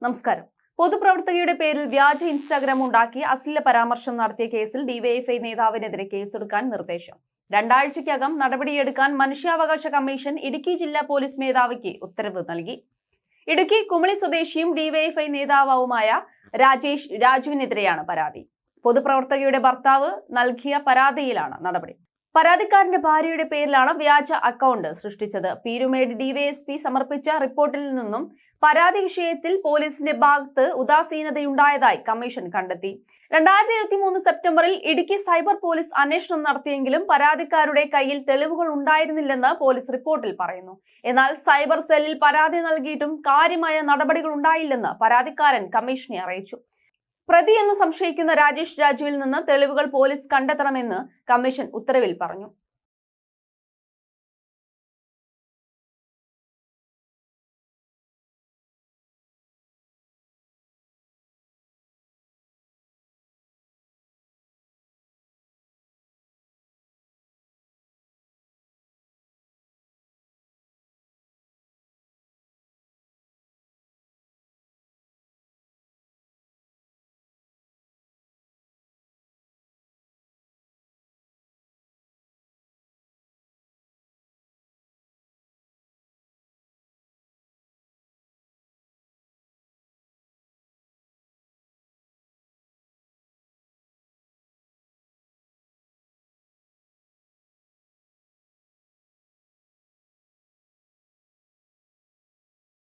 നമസ്കാരം. പൊതുപ്രവർത്തകയുടെ പേരിൽ വ്യാജ ഇൻസ്റ്റാഗ്രാം ഉണ്ടാക്കി അശ്ലീല പരാമർശം നടത്തിയ കേസിൽ ഡിവൈഎഫ്ഐ നേതാവിനെതിരെ കേസെടുക്കാൻ നിർദ്ദേശം. 2 ആഴ്ചയ്ക്കകം നടപടിയെടുക്കാൻ മനുഷ്യാവകാശ കമ്മീഷൻ ഇടുക്കി ജില്ലാ പോലീസ് മേധാവിക്ക് ഉത്തരവ് നൽകി. ഇടുക്കി കുമളി സ്വദേശിയും ഡിവൈഎഫ്ഐ നേതാവുമായ രാജേഷ് രാജുവിനെതിരെയാണ് പരാതി. പൊതുപ്രവർത്തകയുടെ ഭർത്താവ് നൽകിയ പരാതിയിലാണ് നടപടി. പരാതിക്കാരന്റെ ഭാര്യയുടെ പേരിലാണ് വ്യാജ അക്കൗണ്ട് സൃഷ്ടിച്ചത്. പീരുമേട് ഡിവൈഎസ്പി സമർപ്പിച്ച റിപ്പോർട്ടിൽ നിന്നും പരാതി വിഷയത്തിൽ പോലീസിന്റെ ഭാഗത്ത് ഉദാസീനതയുണ്ടായതായി കമ്മീഷൻ കണ്ടെത്തി. 2023 സെപ്റ്റംബറിൽ ഇടുക്കി സൈബർ പോലീസ് അന്വേഷണം നടത്തിയെങ്കിലും പരാതിക്കാരുടെ കയ്യിൽ തെളിവുകൾ ഉണ്ടായിരുന്നില്ലെന്ന് പോലീസ് റിപ്പോർട്ടിൽ പറയുന്നു. എന്നാൽ സൈബർ സെല്ലിൽ പരാതി നൽകിയിട്ടും കാര്യമായ നടപടികൾ ഉണ്ടായില്ലെന്ന് പരാതിക്കാരൻ കമ്മീഷനെ അറിയിച്ചു. പ്രതി എന്ന് സംശയിക്കുന്ന രാജേഷ് രാജുവിൽ നിന്ന് തെളിവുകൾ പോലീസ് കണ്ടെത്തണമെന്ന് കമ്മീഷൻ ഉത്തരവിൽ പറഞ്ഞു.